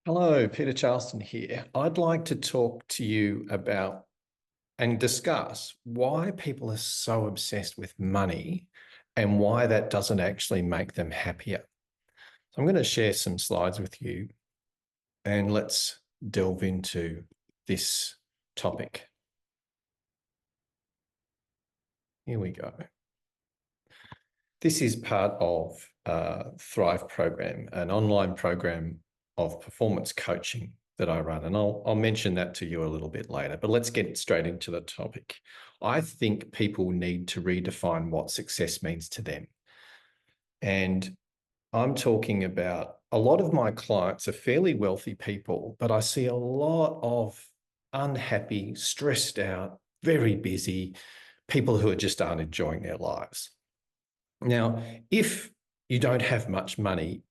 Hello, Peter Charleston here. I'd like to talk to you about and discuss why people are so obsessed with money and why that doesn't actually make them happier. So I'm going to share some slides with you and let's delve into this topic. Here we go. This is part of Thrive program, an online program of performance coaching that I run. And I'll mention that to you a little bit later, but let's get straight into the topic. I think people need to redefine what success means to them. And I'm talking about a lot of my clients are fairly wealthy people, but I see a lot of unhappy, stressed out, very busy people who just aren't enjoying their lives. Now, if you don't have much money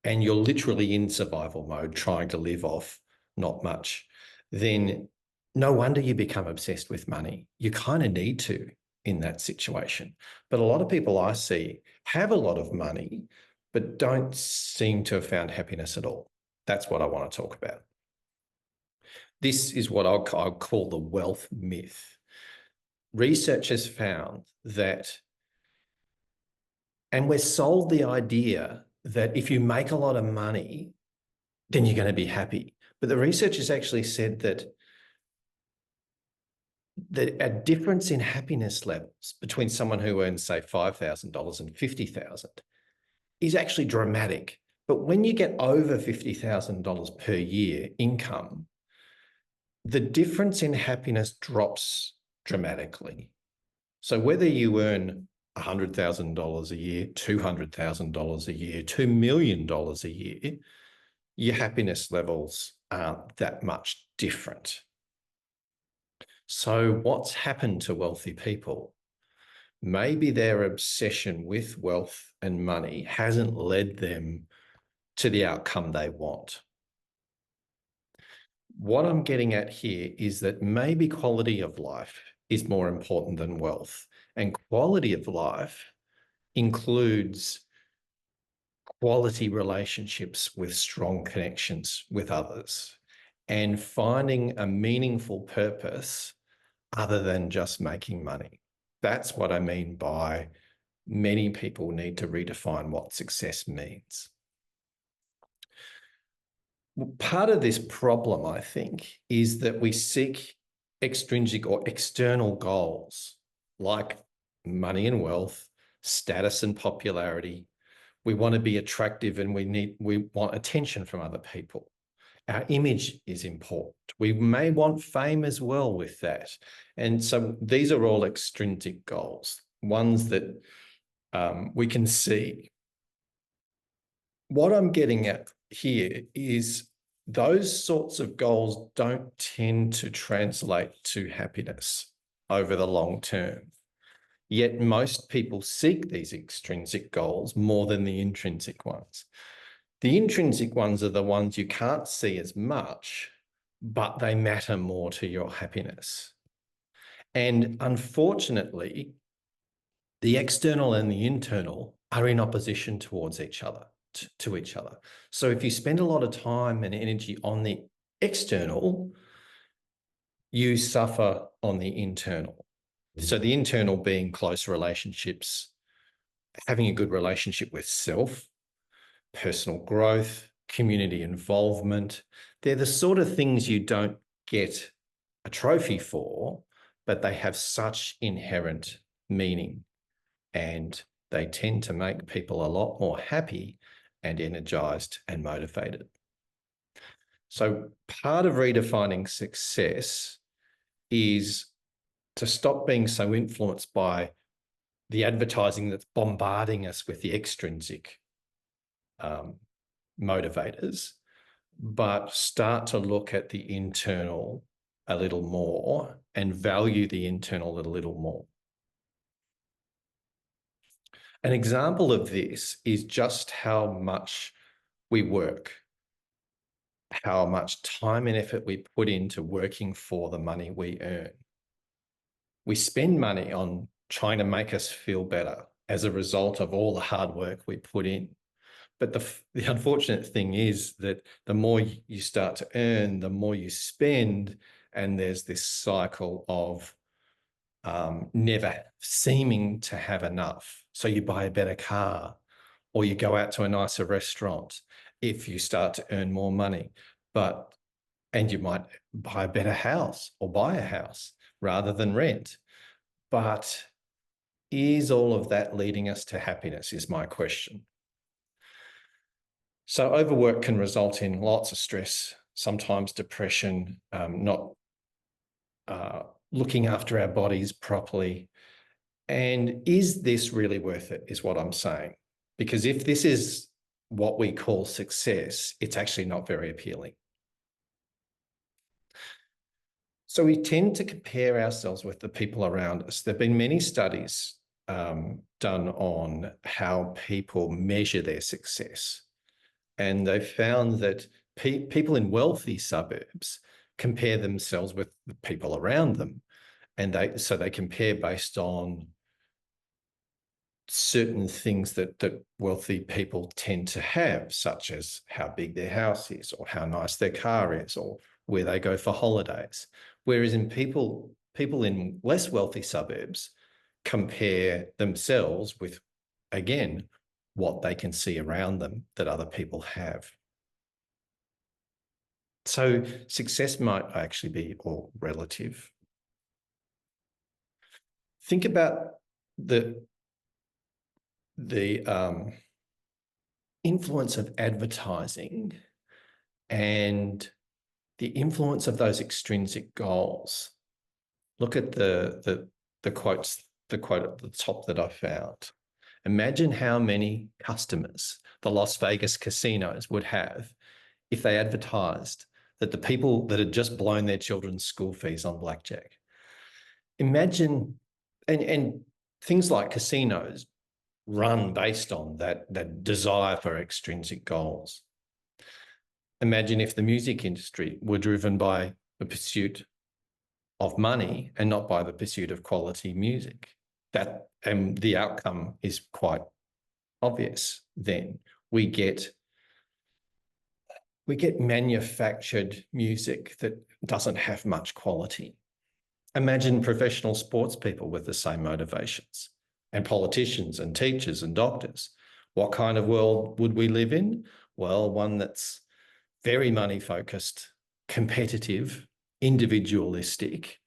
and you're literally in survival mode, trying to live off not much, then no wonder you become obsessed with money. You kind of need to in that situation. But a lot of people I see have a lot of money, but don't seem to have found happiness at all. That's what I want to talk about. This is what I'll call the wealth myth. Research has found that, and we're sold the idea that if you make a lot of money, then you're going to be happy. But the research has actually said that a difference in happiness levels between someone who earns, say, $5,000 and $50,000 is actually dramatic. But when you get over $50,000 per year income, the difference in happiness drops dramatically. So whether you earn $100,000 a year, $200,000 a year, $2 million a year, your happiness levels aren't that much different. So what's happened to wealthy people? Maybe their obsession with wealth and money hasn't led them to the outcome they want. What I'm getting at here is that maybe quality of life is more important than wealth. And quality of life includes quality relationships with strong connections with others and finding a meaningful purpose other than just making money. That's what I mean by many people need to redefine what success means. Part of this problem, I think, is that we seek extrinsic or external goals like money and wealth, status and popularity. We want to be attractive and we want attention from other people. Our image is important. We may want fame as well with that. And so these are all extrinsic goals, ones that we can see. What I'm getting at here is those sorts of goals don't tend to translate to happiness over the long term. Yet most people seek these extrinsic goals more than the intrinsic ones. The intrinsic ones are the ones you can't see as much, but they matter more to your happiness. And unfortunately, the external and the internal are in opposition towards each other, to each other. So if you spend a lot of time and energy on the external, you suffer on the internal. So the internal being close relationships, having a good relationship with self, personal growth, community involvement. They're the sort of things you don't get a trophy for, but they have such inherent meaning and they tend to make people a lot more happy and energized and motivated. So part of redefining success is to stop being so influenced by the advertising that's bombarding us with the extrinsic motivators, but start to look at the internal a little more and value the internal a little more. An example of this is just how much we work, how much time and effort we put into working for the money we earn. We spend money on trying to make us feel better as a result of all the hard work we put in. But the unfortunate thing is that the more you start to earn, the more you spend, and there's this cycle of never seeming to have enough. So you buy a better car, or you go out to a nicer restaurant if you start to earn more money. And you might buy a better house or buy a house rather than rent. But is all of that leading us to happiness, is my question. So overwork can result in lots of stress, sometimes depression, not looking after our bodies properly. And is this really worth it, is what I'm saying. Because if this is what we call success, it's actually not very appealing. So we tend to compare ourselves with the people around us. There have been many studies done on how people measure their success. And they found that people in wealthy suburbs compare themselves with the people around them. And so they compare based on certain things that wealthy people tend to have, such as how big their house is, or how nice their car is, or where they go for holidays. Whereas in people in less wealthy suburbs compare themselves with, again, what they can see around them that other people have. So success might actually be all relative. Think about the influence of advertising and the influence of those extrinsic goals. Look at the quote at the top that I found. Imagine how many customers the Las Vegas casinos would have if they advertised that the people that had just blown their children's school fees on blackjack. Imagine, and things like casinos run based on that desire for extrinsic goals. Imagine if the music industry were driven by the pursuit of money and not by the pursuit of quality music. And the outcome is quite obvious. Then we get manufactured music that doesn't have much quality. Imagine professional sports people with the same motivations, and politicians and teachers and doctors. What kind of world would we live in? Well, one that's very money-focused, competitive, individualistic.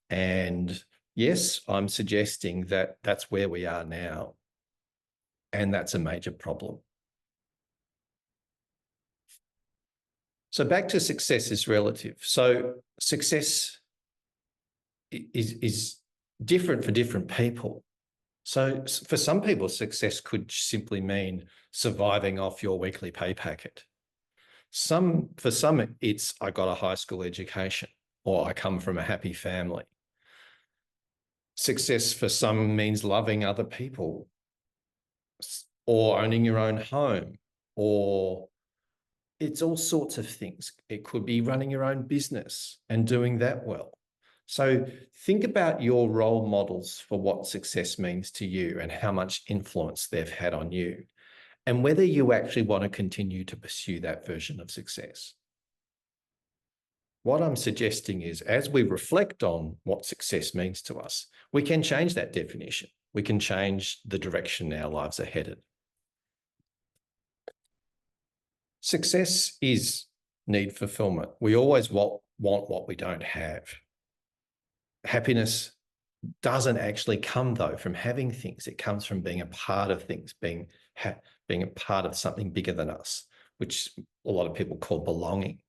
And yes, I'm suggesting that that's where we are now. And that's a major problem. So back to success is relative. So success is different for different people. So for some people, success could simply mean surviving off your weekly pay packet. For some, it's I got a high school education, or I come from a happy family. Success for some means loving other people, or owning your own home, or it's all sorts of things. It could be running your own business and doing that well. So think about your role models for what success means to you and how much influence they've had on you, and whether you actually want to continue to pursue that version of success. What I'm suggesting is, as we reflect on what success means to us, we can change that definition. We can change the direction our lives are headed. Success is need fulfillment. We always want what we don't have. Happiness doesn't actually come, though, from having things. It comes from being a part of things, being a part of something bigger than us, which a lot of people call belonging.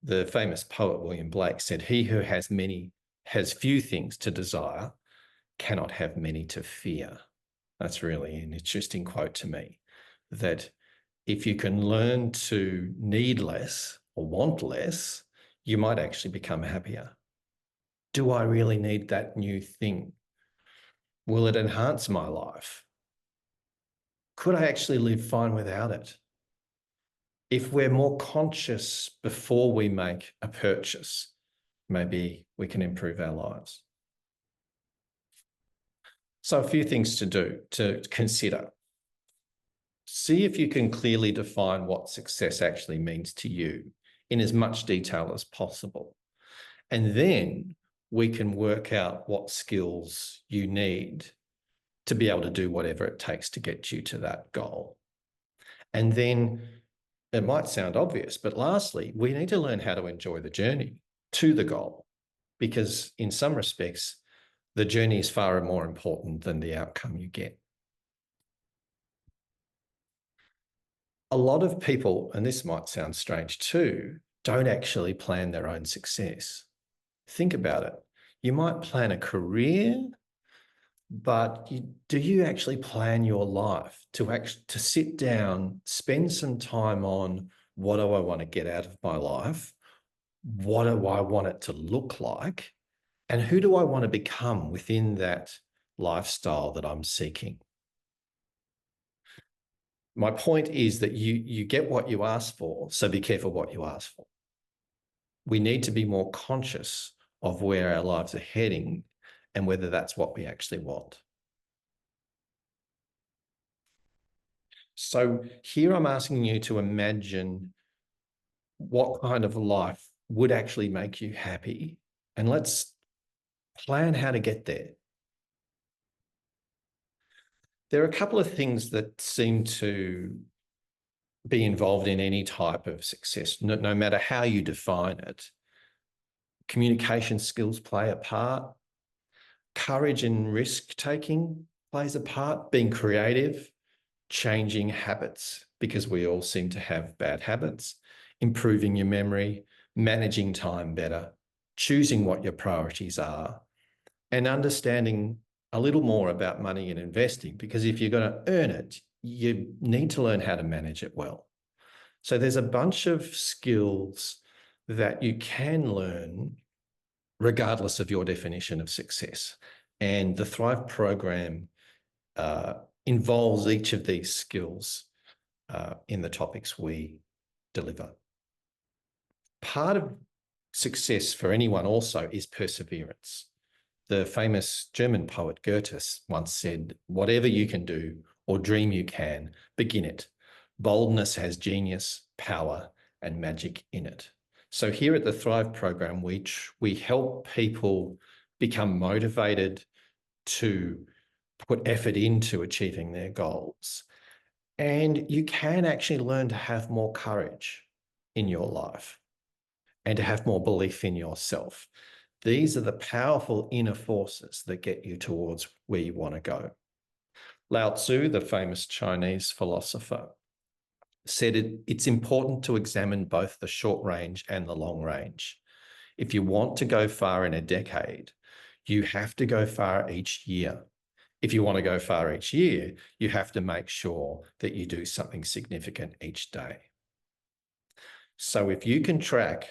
The famous poet William Blake said, "He who has few things to desire cannot have many to fear." That's really an interesting quote to me, that if you can learn to need less or want less, you might actually become happier. Do I really need that new thing? Will it enhance my life? Could I actually live fine without it? If we're more conscious before we make a purchase, maybe we can improve our lives. So a few things to do, to consider. see if you can clearly define what success actually means to you in as much detail as possible. And then we can work out what skills you need to be able to do whatever it takes to get you to that goal. And then it might sound obvious, but lastly, we need to learn how to enjoy the journey to the goal, because in some respects, the journey is far more important than the outcome you get. A lot of people, and this might sound strange too, don't actually plan their own success. Think about it. You might plan a career, but do you actually plan your life to sit down, spend some time on what do I want to get out of my life? What do I want it to look like? And who do I want to become within that lifestyle that I'm seeking? My point is that you get what you ask for, so be careful what you ask for. We need to be more conscious of where our lives are heading and whether that's what we actually want. So here I'm asking you to imagine what kind of life would actually make you happy, and let's plan how to get there. There are a couple of things that seem to be involved in any type of success, no matter how you define it. Communication skills play a part. Courage and risk-taking plays a part. Being creative, changing habits, because we all seem to have bad habits, improving your memory, managing time better, choosing what your priorities are, and understanding a little more about money and investing, because if you're going to earn it, you need to learn how to manage it well. So there's a bunch of skills that you can learn regardless of your definition of success. And the Thrive program involves each of these skills in the topics we deliver. Part of success for anyone also is perseverance. The famous German poet Goethe once said, "Whatever you can do or dream you can, begin it. Boldness has genius, power, and magic in it." So here at the Thrive program, we help people become motivated to put effort into achieving their goals. And you can actually learn to have more courage in your life and to have more belief in yourself. These are the powerful inner forces that get you towards where you want to go. Lao Tzu, the famous Chinese philosopher, said it's important to examine both the short range and the long range. If you want to go far in a decade, you have to go far each year. If you want to go far each year, you have to make sure that you do something significant each day. So if you can track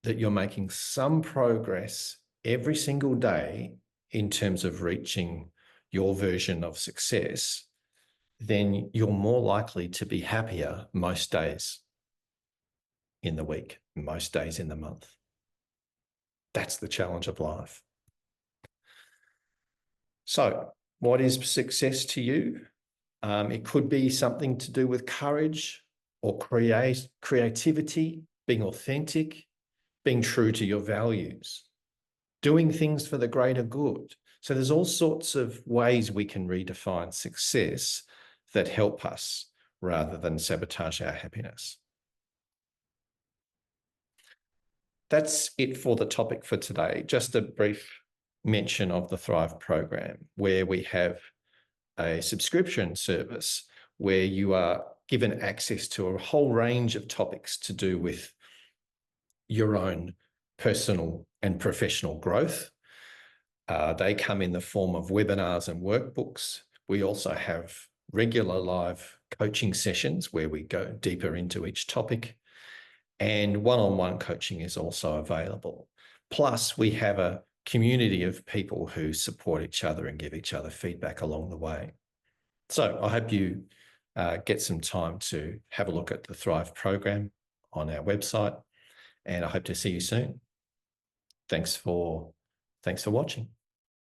that you're making some progress every single day in terms of reaching your version of success, then you're more likely to be happier most days in the week, most days in the month. That's the challenge of life. So what is success to you? It could be something to do with courage or creativity, being authentic, being true to your values, doing things for the greater good. So there's all sorts of ways we can redefine success that help us rather than sabotage our happiness. That's it for the topic for today. Just a brief mention of the Thrive program, where we have a subscription service where you are given access to a whole range of topics to do with your own personal and professional growth. They come in the form of webinars and workbooks. We also have regular live coaching sessions where we go deeper into each topic, and one-on-one coaching is also available. Plus, we have a community of people who support each other and give each other feedback along the way. So I hope you get some time to have a look at the Thrive program on our website, and I hope to see you soon. Thanks for watching.